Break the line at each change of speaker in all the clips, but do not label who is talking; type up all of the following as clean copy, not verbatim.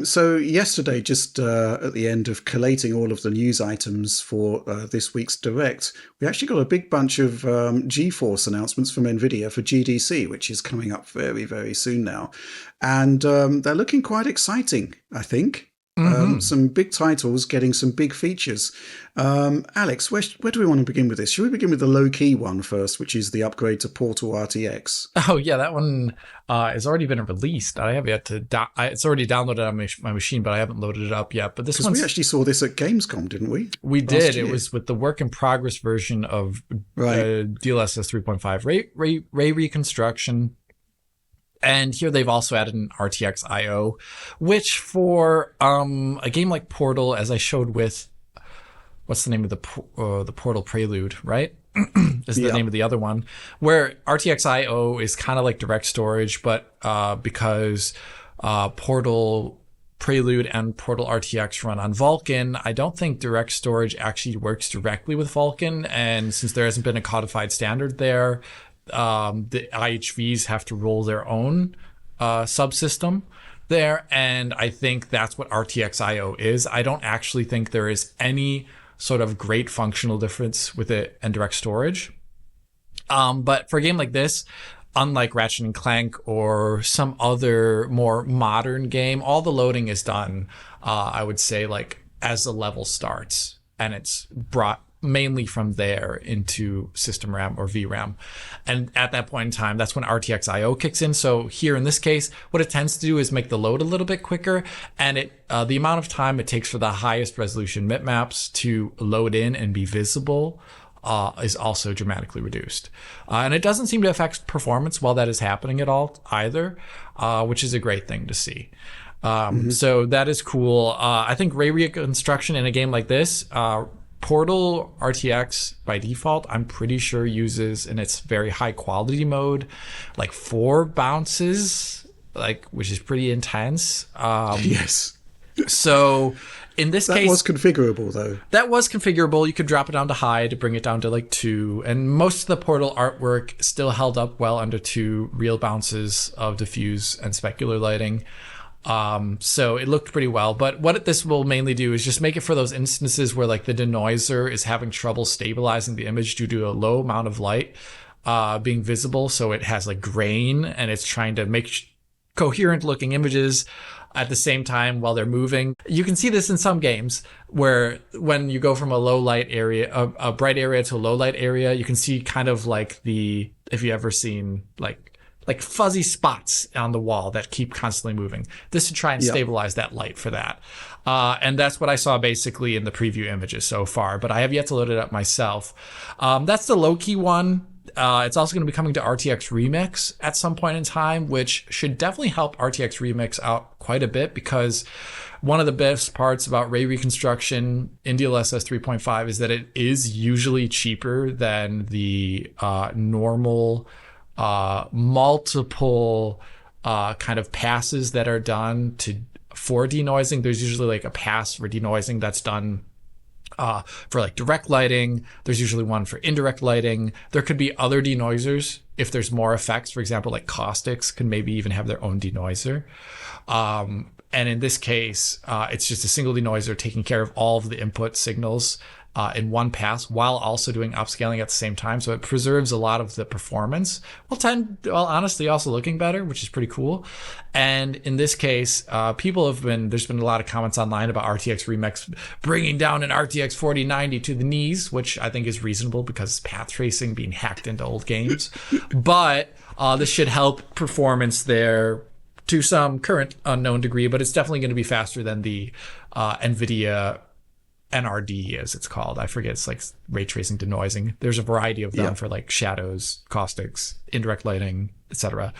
So yesterday, just at the end of collating all of the news items for this week's Direct, we actually got a big bunch of GeForce announcements from Nvidia for GDC, which is coming up very, very soon now. And they're looking quite exciting, I think. Some big titles getting some big features. Alex, where do we want to begin with this? Should we begin with the low-key one first, which is the upgrade to Portal RTX?
Oh yeah, that one has already been released. I have yet to. It's already downloaded on my machine, but I haven't loaded it up yet. But this one,
we actually saw this at Gamescom, didn't we?
We did. It was with the work in progress version of DLSS 3.5 ray reconstruction. And here they've also added an RTX IO, which for a game like Portal, as I showed with, what's the name of the Portal Prelude, right? Is the name of the other one, where RTX IO is kind of like direct storage, but because Portal Prelude and Portal RTX run on Vulkan, I don't think direct storage actually works directly with Vulkan. And since there hasn't been a codified standard there, the IHVs have to roll their own subsystem there, and I think that's what RTX IO is. I don't actually think there is any sort of great functional difference with it and direct storage. But for a game like this, unlike Ratchet and Clank or some other more modern game, all the loading is done, I would say, like as the level starts, and it's brought mainly from there into system RAM or VRAM. And at that point in time, that's when RTX IO kicks in. So here in this case, what it tends to do is make the load a little bit quicker, and the amount of time it takes for the highest resolution bitmaps to load in and be visible is also dramatically reduced. And it doesn't seem to affect performance while that is happening at all either, which is a great thing to see. So that is cool. I think ray reconstruction in a game like this, Portal RTX by default, I'm pretty sure uses in its very high quality mode, like 4 bounces, which is pretty intense.
Yes.
So in this case,
that was configurable though.
That was configurable. You could drop it down to high to bring it down to like 2, and most of the Portal artwork still held up well under 2 real bounces of diffuse and specular lighting. So it looked pretty well, but what this will mainly do is just make it for those instances where like the denoiser is having trouble stabilizing the image due to a low amount of light being visible. So it has like grain, and it's trying to make coherent looking images at the same time while they're moving. You can see this in some games where when you go from a low light area, a bright area to a low light area, you can see kind of like if you ever seen like fuzzy spots on the wall that keep constantly moving. This to try and stabilize that light for that. And that's what I saw basically in the preview images so far, but I have yet to load it up myself. That's the low-key one. It's also going to be coming to RTX Remix at some point in time, which should definitely help RTX Remix out quite a bit, because one of the best parts about ray reconstruction in DLSS 3.5 is that it is usually cheaper than the normal multiple kind of passes that are done for denoising. There's usually like a pass for denoising that's done for like direct lighting. There's usually one for indirect lighting. There could be other denoisers if there's more effects. For example, like caustics can maybe even have their own denoiser. And in this case, it's just a single denoiser taking care of all of the input signals in one pass while also doing upscaling at the same time. So it preserves a lot of the performance while honestly also looking better, which is pretty cool. And in this case, there's been a lot of comments online about RTX Remix bringing down an RTX 4090 to the knees, which I think is reasonable because it's path tracing being hacked into old games. But this should help performance there to some current unknown degree, but it's definitely going to be faster than the Nvidia NRD, as it's called. I forget, it's like ray tracing denoising. There's a variety of them for like shadows, caustics, indirect lighting, etc.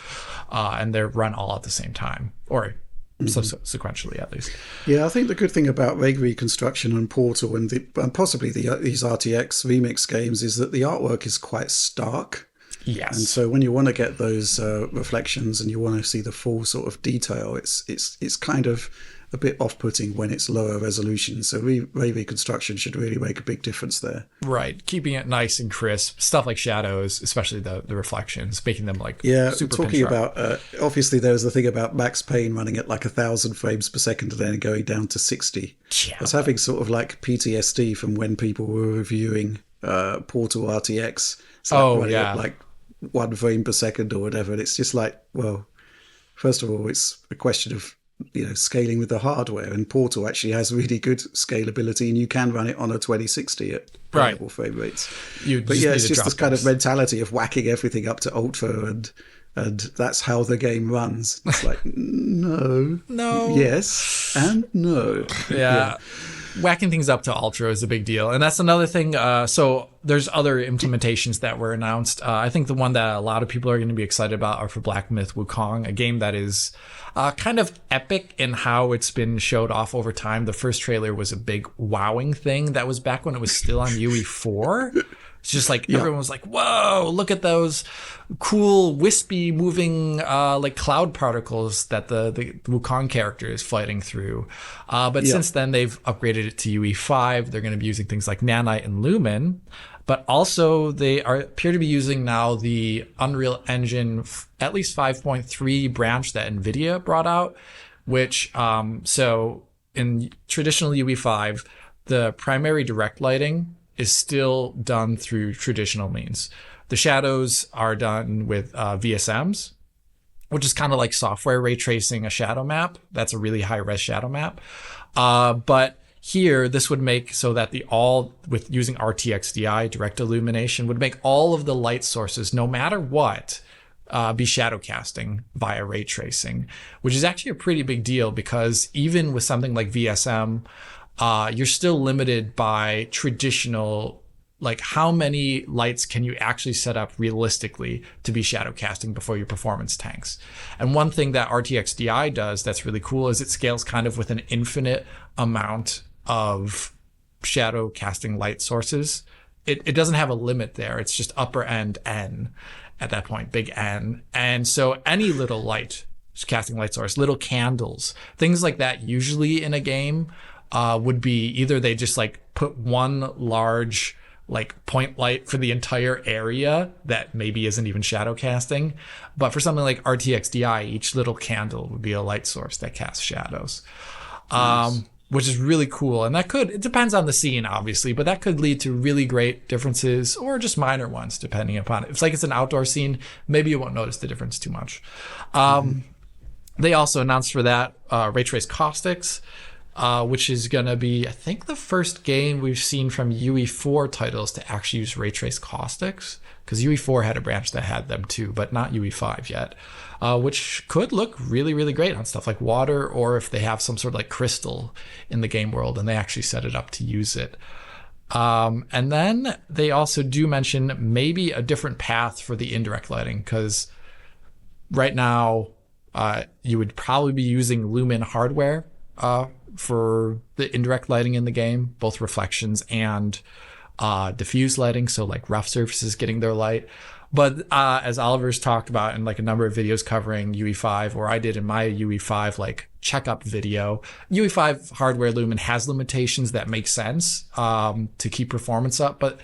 And they're run all at the same time, or sequentially at least.
Yeah, I think the good thing about ray reconstruction and Portal and possibly these RTX Remix games is that the artwork is quite stark.
Yes.
And so when you want to get those reflections and you want to see the full sort of detail, it's kind of a bit off-putting when it's lower resolution. So ray reconstruction should really make a big difference there.
Right, keeping it nice and crisp. Stuff like shadows, especially the reflections, making them like super
talking about obviously there was the thing about Max Payne running at like 1,000 frames per second and then going down to 60.
Yeah.
I was having sort of like PTSD from when people were reviewing Portal RTX. So running at like 1 frame per second or whatever, and it's just like, well, first of all, it's a question of scaling with the hardware, and Portal actually has really good scalability, and you can run it on a 2060 at variable frame rates. But yeah, it's just this kind of mentality of whacking everything up to ultra, and that's how the game runs. It's like, no, yes, and no.
Yeah. Whacking things up to ultra is a big deal, and that's another thing. So there's other implementations that were announced. I think the one that a lot of people are going to be excited about are for Black Myth Wukong, a game that is kind of epic in how it's been showed off over time. The first trailer was a big wowing thing that was back when it was still on UE4. It's just like everyone was like, whoa, look at those cool, wispy, moving like cloud particles that the Wukong character is fighting through. But since then, they've upgraded it to UE5. They're going to be using things like Nanite and Lumen. But also, they appear to be using now the Unreal Engine, at least 5.3 branch that Nvidia brought out, which, so in traditional UE5, the primary direct lighting is still done through traditional means. The shadows are done with VSMs, which is kind of like software ray tracing a shadow map. That's a really high-res shadow map. But here, this would make so that with using RTX DI, direct illumination, would make all of the light sources, no matter what, be shadow casting via ray tracing, which is actually a pretty big deal because even with something like VSM, you're still limited by traditional, like how many lights can you actually set up realistically to be shadow casting before your performance tanks. And one thing that RTX DI does that's really cool is it scales kind of with an infinite amount of shadow casting light sources. It doesn't have a limit there. It's just upper end N at that point, big N. And so any little light casting light source, little candles, things like that usually in a game would be either they just like put one large like point light for the entire area that maybe isn't even shadow casting, but for something like RTX DI, each little candle would be a light source that casts shadows, which is really cool. And it depends on the scene, obviously, but that could lead to really great differences or just minor ones depending upon it. If it's an outdoor scene, maybe you won't notice the difference too much. They also announced for that Ray Trace Caustics, which is going to be, I think, the first game we've seen from UE4 titles to actually use Ray Trace Caustics, because UE4 had a branch that had them too, but not UE5 yet, which could look really, really great on stuff like water, or if they have some sort of like crystal in the game world and they actually set it up to use it. And then they also do mention maybe a different path for the indirect lighting, because right now you would probably be using Lumen hardware for the indirect lighting in the game, both reflections and diffuse lighting, so like rough surfaces getting their light. But as Oliver's talked about in like a number of videos covering UE5, or I did in my UE5 like checkup video, UE5 hardware Lumen has limitations that make sense to keep performance up. But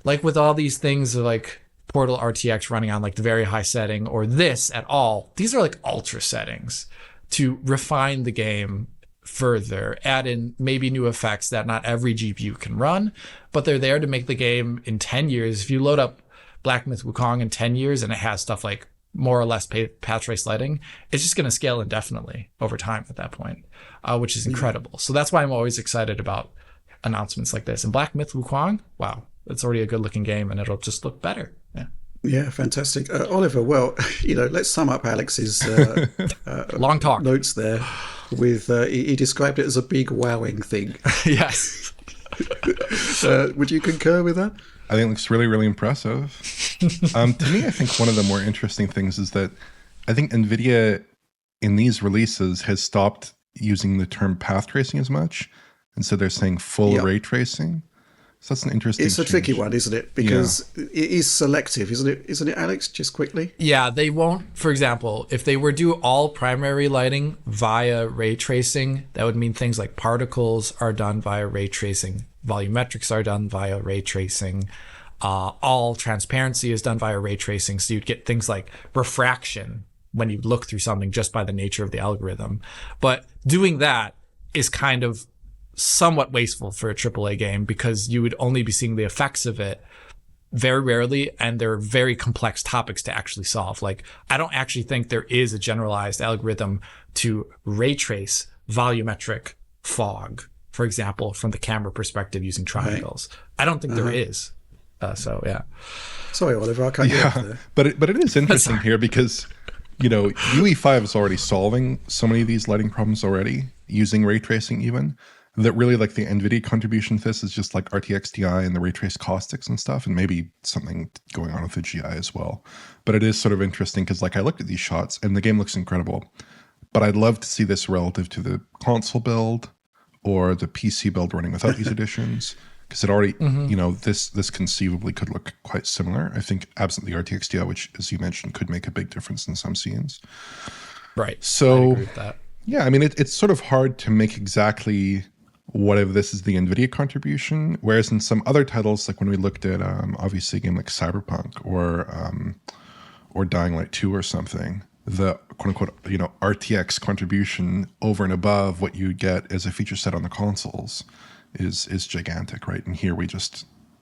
like with all these things like Portal RTX running on like the very high setting, or this at all, these are like ultra settings to refine the game further, add in maybe new effects that not every GPU can run, but they're there to make the game in 10 years. If you load up Black Myth Wukong in 10 years and it has stuff like more or less path trace lighting, it's just going to scale indefinitely over time at that point, which is incredible. So that's why I'm always excited about announcements like this. And Black Myth Wukong, wow, it's already a good looking game and it'll just look better.
Yeah, fantastic. Oliver, well, let's sum up Alex's
long talk
notes there with, he described it as a big wowing thing.
Yes.
Would you concur with that?
I think it looks really, really impressive. To me, I think one of the more interesting things is that I think Nvidia in these releases has stopped using the term path tracing as much. And so they're saying full ray tracing. So that's an interesting
It's a
change.
tricky one, isn't it? Because it is selective, isn't it? Isn't it, Alex? Just quickly.
Yeah, they won't. For example, if they were to do all primary lighting via ray tracing, that would mean things like particles are done via ray tracing, volumetrics are done via ray tracing, all transparency is done via ray tracing. So you'd get things like refraction when you look through something just by the nature of the algorithm. But doing that is kind of somewhat wasteful for a AAA game because you would only be seeing the effects of it very rarely, and they're very complex topics to actually solve. Like, I don't actually think there is a generalized algorithm to ray trace volumetric fog, for example, from the camera perspective using triangles. Right. I don't think there is. So, yeah.
Sorry, Oliver, I cut you off there.
But it is interesting here because, you know, UE5 is already solving so many of these lighting problems already, using ray tracing even, that really like the Nvidia contribution to this is just like RTX Ti and the ray trace caustics and stuff, and maybe something going on with the GI as well. But it is sort of interesting because like I looked at these shots and the game looks incredible, but I'd love to see this relative to the console build or the PC build running without these additions. Because it already, you know, this conceivably could look quite similar. I think absent the RTX Ti, which, as you mentioned, could make a big difference in some scenes.
Right.
So,
I agree with that.
Yeah, I mean, it's sort of hard to make exactly what if this is the Nvidia contribution. Whereas in some other titles, like when we looked at obviously a game like Cyberpunk or Dying Light 2 or something, the quote unquote, you know, RTX contribution over and above what you get as a feature set on the consoles is gigantic, right? And here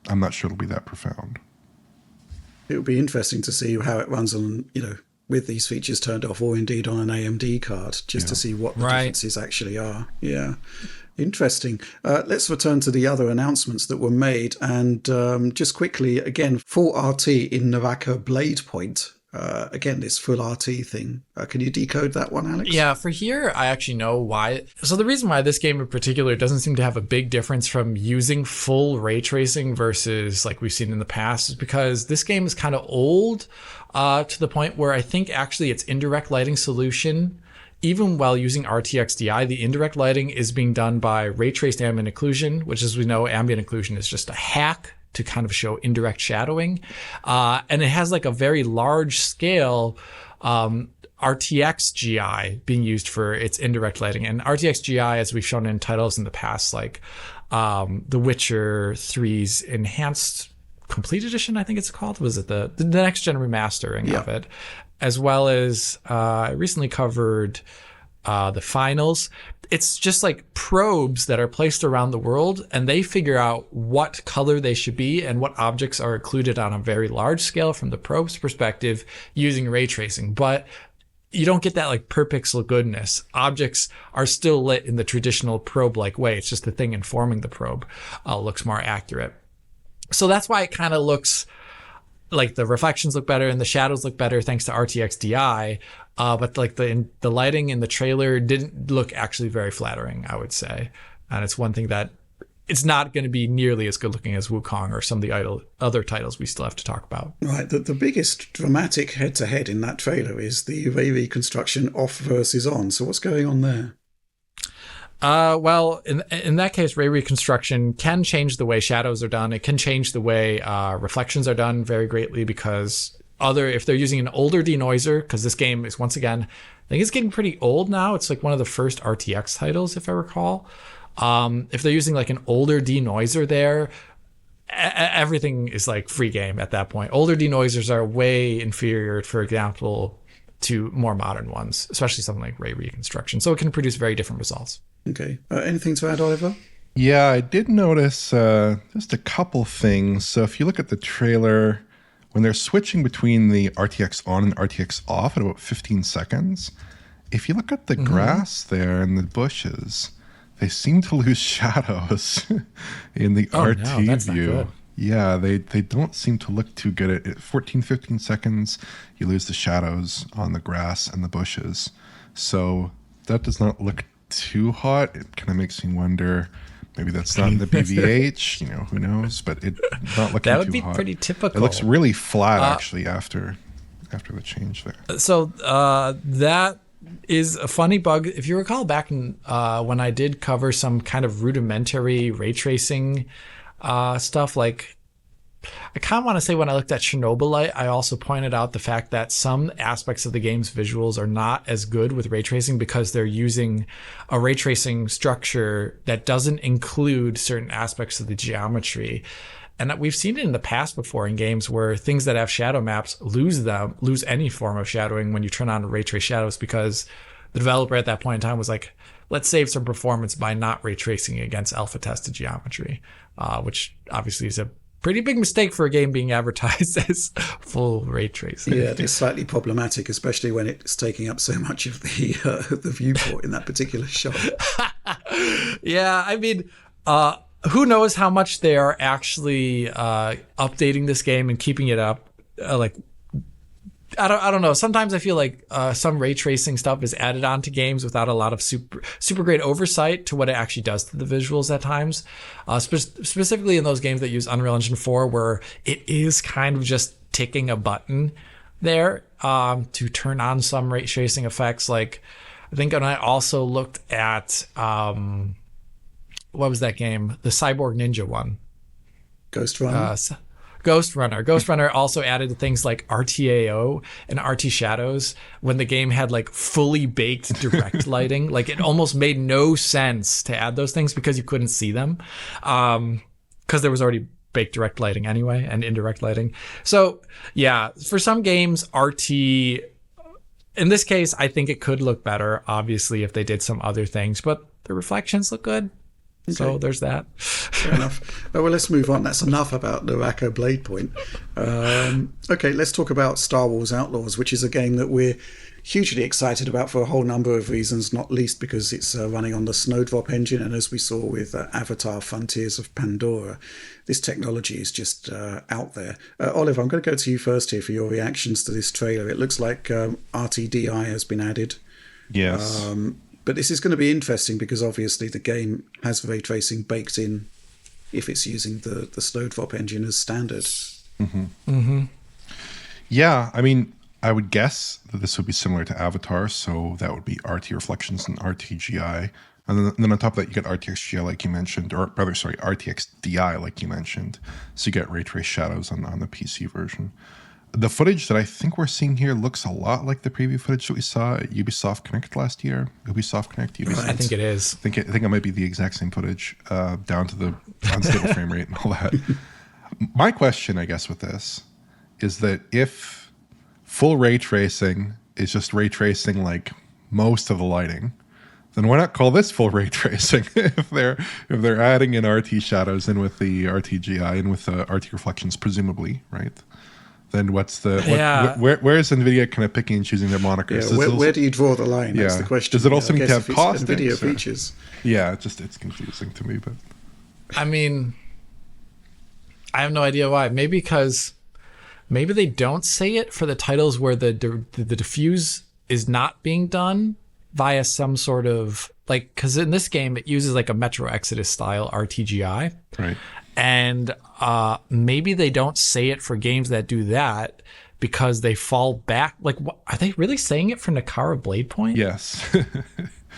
I'm not sure it'll be that profound.
It would be interesting to see how it runs on, you know, with these features turned off, or indeed on an AMD card, just to see what the differences actually are. Yeah, interesting. Let's return to the other announcements that were made, and just quickly again, full RT in Naraka Blade Point. Again, this full RT thing. Can you decode that one, Alex?
Yeah, for here, I actually know why. So the reason why this game in particular doesn't seem to have a big difference from using full ray tracing versus like we've seen in the past is because this game is kind of old to the point where I think actually its indirect lighting solution, even while using RTX Di, the indirect lighting is being done by ray traced ambient occlusion, which, as we know, ambient occlusion is just a hack to kind of show indirect shadowing. And it has like a very large scale RTX GI being used for its indirect lighting. And RTX GI, as we've shown in titles in the past, like The Witcher 3's Enhanced Complete Edition, I think it's called. Was it the next gen remastering of it? As well as I recently covered the finals. It's just like probes that are placed around the world, and they figure out what color they should be and what objects are occluded on a very large scale from the probe's perspective using ray tracing. But you don't get that like per pixel goodness. Objects are still lit in the traditional probe-like way. It's just the thing informing the probe looks more accurate. So that's why it kind of looks like the reflections look better and the shadows look better thanks to RTX Di. But like the lighting in the trailer didn't look actually very flattering, I would say. And it's one thing that it's not going to be nearly as good looking as Wukong or some of the other titles we still have to talk about.
Right. The biggest dramatic head-to-head in that trailer is the ray reconstruction off versus on. So what's going on there?
Well, in that case, ray reconstruction can change the way shadows are done. It can change the way reflections are done very greatly because if they're using an older denoiser, because this game is, once again, I think it's getting pretty old now. It's like one of the first RTX titles, if I recall. If they're using like an older denoiser there, everything is like free game at that point. Older denoisers are way inferior, for example, to more modern ones, especially something like ray reconstruction. So it can produce very different results.
Okay. Anything to add, Oliver?
Yeah, I did notice just a couple things. So if you look at the trailer, when they're switching between the RTX on and RTX off at about 15 seconds, if you look at the grass there and the bushes, they seem to lose shadows in the RT
that's
view.
Not good.
Yeah, they don't seem to look too good. At 14, 15 seconds, you lose the shadows on the grass and the bushes. So that does not look too hot. It kind of makes me wonder, maybe that's not in the BVH, who knows, but it not looking too hot.
That would be pretty typical.
It looks really flat actually after the change there.
So that is a funny bug. If you recall back in, when I did cover some kind of rudimentary ray tracing stuff. Like, I kind of want to say when I looked at Chernobylite, I also pointed out the fact that some aspects of the game's visuals are not as good with ray tracing because they're using a ray tracing structure that doesn't include certain aspects of the geometry. And we've seen it in the past before in games where things that have shadow maps lose any form of shadowing when you turn on ray trace shadows, because the developer at that point in time was like, let's save some performance by not ray tracing against alpha tested geometry, which obviously is a pretty big mistake for a game being advertised as full ray tracing.
Yeah, it's slightly problematic, especially when it's taking up so much of the viewport in that particular shot.
Yeah, I mean, who knows how much they are actually updating this game and keeping it up. I don't know. Sometimes I feel like some ray tracing stuff is added onto games without a lot of super great oversight to what it actually does to the visuals at times. Specifically in those games that use Unreal Engine 4, where it is kind of just ticking a button there to turn on some ray tracing effects. Like, I think when I also looked at what was that game? The Cyborg Ninja one.
Ghost Runner.
Ghost Runner also added things like RTAO and RT shadows when the game had like fully baked direct lighting. Like, it almost made no sense to add those things because you couldn't see them. Because there was already baked direct lighting anyway and indirect lighting. So yeah, for some games, RT, in this case, I think it could look better, obviously, if they did some other things, but the reflections look good. Okay. So there's that.
Fair enough. Well, let's move on. That's enough about the Racco Blade Point. Okay, let's talk about Star Wars Outlaws, which is a game that we're hugely excited about for a whole number of reasons, not least because it's running on the Snowdrop engine. And as we saw with Avatar Frontiers of Pandora, this technology is just out there. Oliver, I'm going to go to you first here for your reactions to this trailer. It looks like RTDI has been added.
Yes.
But this is going to be interesting because obviously the game has ray tracing baked in if it's using the Snowdrop engine as standard.
Mm-hmm. Mm-hmm. Yeah, I mean, I would guess that this would be similar to Avatar, so that would be RT reflections and RTGI. And then on top of that, you get RTXGI like you mentioned, or rather, sorry, RTXDI like you mentioned. So you get ray trace shadows on the PC version. The footage that I think we're seeing here looks a lot like the preview footage that we saw at Ubisoft Connect last year. Ubisoft Connect.
I think it is.
I think it might be the exact same footage, down to the unstable frame rate and all that. My question, I guess, with this is that if full ray tracing is just ray tracing like most of the lighting, then why not call this full ray tracing if they're adding in RT shadows in with the RTGI and with the RT reflections, presumably, right? Then what's where is Nvidia kind of picking and choosing their monikers?
Yeah, where do you draw the line? That's the question.
Does it also need to have cost?
Nvidia features.
Yeah, it's confusing to me, but
I mean, I have no idea why. Maybe because they don't say it for the titles where the diffuse is not being done via some sort of like, because in this game it uses like a Metro Exodus style RTGI,
right?
And maybe they don't say it for games that do that because they fall back. Like, what, are they really saying it for Nakara Blade Point?
Yes.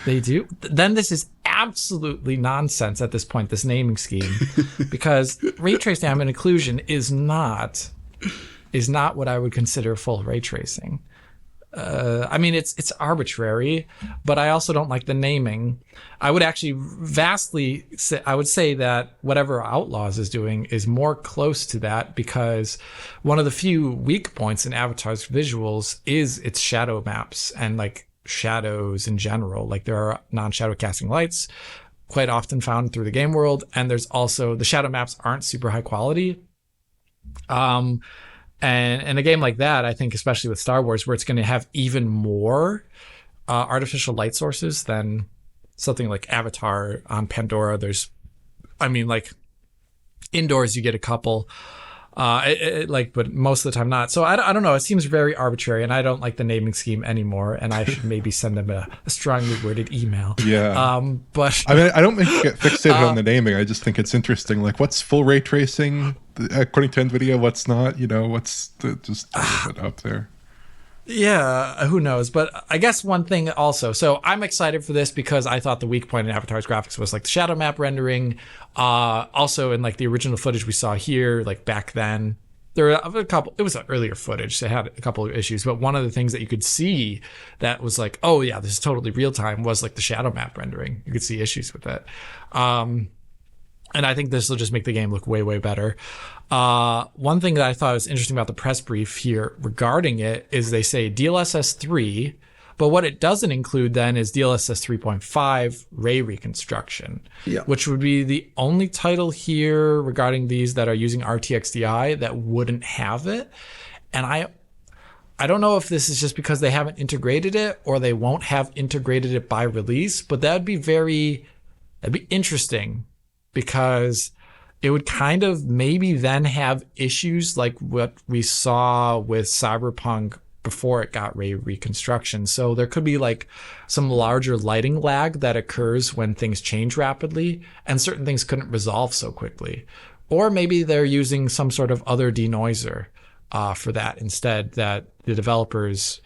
They do? Then this is absolutely nonsense at this point, this naming scheme, because ray tracing ambient occlusion is not what I would consider full ray tracing. I mean, it's arbitrary, but I also don't like the naming. I would actually I would say that whatever Outlaws is doing is more close to that, because one of the few weak points in Avatar's visuals is its shadow maps and like shadows in general. Like, there are non-shadow casting lights quite often found through the game world, and there's also the shadow maps aren't super high quality. And a game like that, I think, especially with Star Wars, where it's going to have even more artificial light sources than something like Avatar on Pandora. Like indoors you get a couple, but most of the time not. So I don't know. It seems very arbitrary, and I don't like the naming scheme anymore. And I should maybe send them a strongly worded email.
Yeah.
But
I mean, I don't get fixated on the naming. I just think it's interesting. Like, what's full ray tracing according to Nvidia? What's not? What's just put up there?
Yeah, who knows? But I guess one thing also. So I'm excited for this because I thought the weak point in Avatar's graphics was like the shadow map rendering. Also, in like the original footage we saw here, like back then, there were a couple. It was earlier footage. So it had a couple of issues, but one of the things that you could see that was like, oh yeah, this is totally real time, was like the shadow map rendering. You could see issues with it. And I think this will just make the game look way, way better. One thing that I thought was interesting about the press brief here regarding it is they say DLSS 3, but what it doesn't include then is DLSS 3.5 ray reconstruction, which would be the only title here regarding these that are using RTX DI that wouldn't have it. And I don't know if this is just because they haven't integrated it or they won't have integrated it by release, but that'd be interesting, because it would kind of maybe then have issues like what we saw with Cyberpunk before it got ray reconstruction. So there could be like some larger lighting lag that occurs when things change rapidly and certain things couldn't resolve so quickly. Or maybe they're using some sort of other denoiser for that instead, that the developers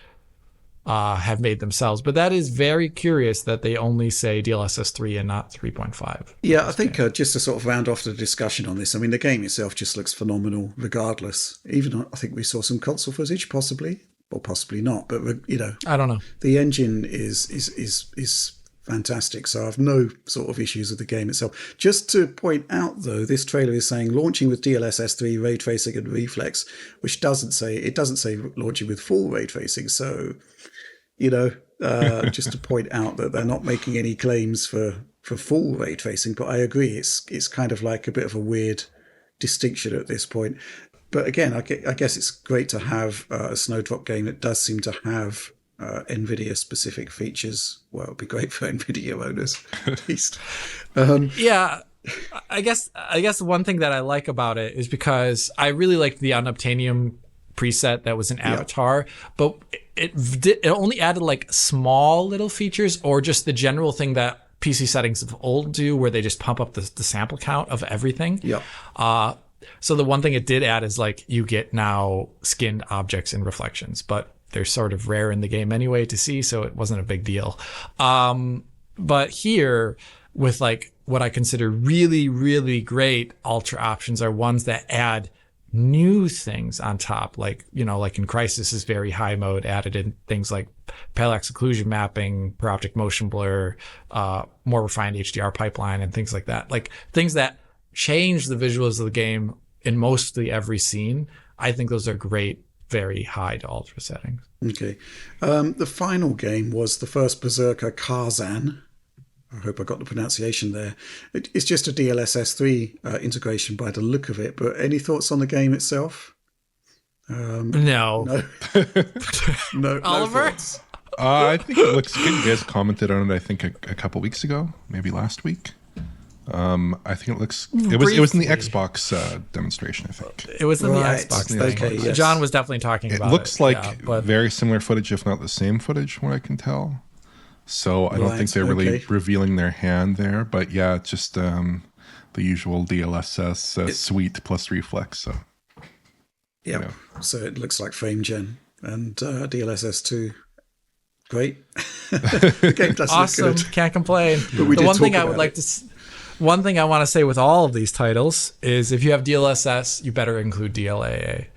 have made themselves. But that is very curious that they only say DLSS 3 and not 3.5.
Yeah, I think just to sort of round off the discussion on this, I mean, the game itself just looks phenomenal regardless. Even I think we saw some console footage, possibly, or possibly not. But, you know,
I don't know.
The engine is fantastic, so I have no sort of issues with the game itself. Just to point out, though, this trailer is saying launching with DLSS 3 ray tracing and reflex, which doesn't say launching with full ray tracing. So, you know, just to point out that they're not making any claims for full ray tracing. But I agree, it's kind of like a bit of a weird distinction at this point. But again, I guess it's great to have a Snowdrop game that does seem to have Nvidia specific features. Well, it'd be great for Nvidia owners, at least.
Yeah, I guess one thing that I like about it is because I really liked the unobtainium preset that was in Avatar, but it only added like small little features, or just the general thing that PC settings of old do, where they just pump up the sample count of everything.
Yeah.
So the one thing it did add is like you get now skinned objects and reflections, but they're sort of rare in the game anyway to see, so it wasn't a big deal. But here, with like what I consider really, really great ultra options, are ones that add new things on top, like, you know, like in Crysis' very high mode added in things like parallax occlusion mapping, per object motion blur, more refined HDR pipeline, and things like that. Like things that change the visuals of the game in mostly every scene. I think those are great, very high to ultra settings.
Okay. The final game was the first Berserker Kazan. I hope I got the pronunciation there. It's just a DLSS 3 integration by the look of it, but any thoughts on the game itself?
No.
No.
Oliver?
No.
I think it looks good. You guys commented on it, I think, a couple weeks ago, maybe last week. I think it looks. It was in the Xbox demonstration, I think.
It was in
Right.
the Xbox.
Okay,
Xbox.
yes.
John was definitely talking about it.
It looks like
but
very similar footage, if not the same footage, from what I can tell. So I don't
Right,
think they're really
okay.
revealing their hand there. But yeah, it's just the usual DLSS suite plus reflex. So
Yeah.
Yeah.
So it looks like frame gen and DLSS 2. Great. The game does
awesome.
look good.
Can't complain.
But we
The
did
one thing
talk
I would
about
like
it.
to. One thing I want to say with all of these titles is if you have DLSS, you better include DLAA.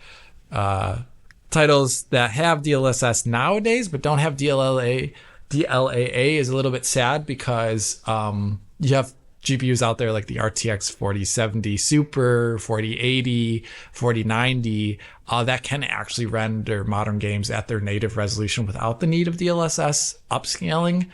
Titles that have DLSS nowadays but don't have DLAA is a little bit sad, because you have GPUs out there like the RTX 4070 Super, 4080, 4090 that can actually render modern games at their native resolution without the need of DLSS upscaling.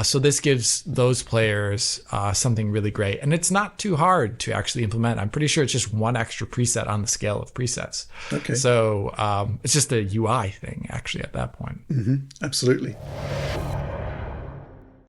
So this gives those players something really great. And it's not too hard to actually implement. I'm pretty sure it's just one extra preset on the scale of presets.
Okay.
So it's just a UI thing, actually, at that point.
Absolutely.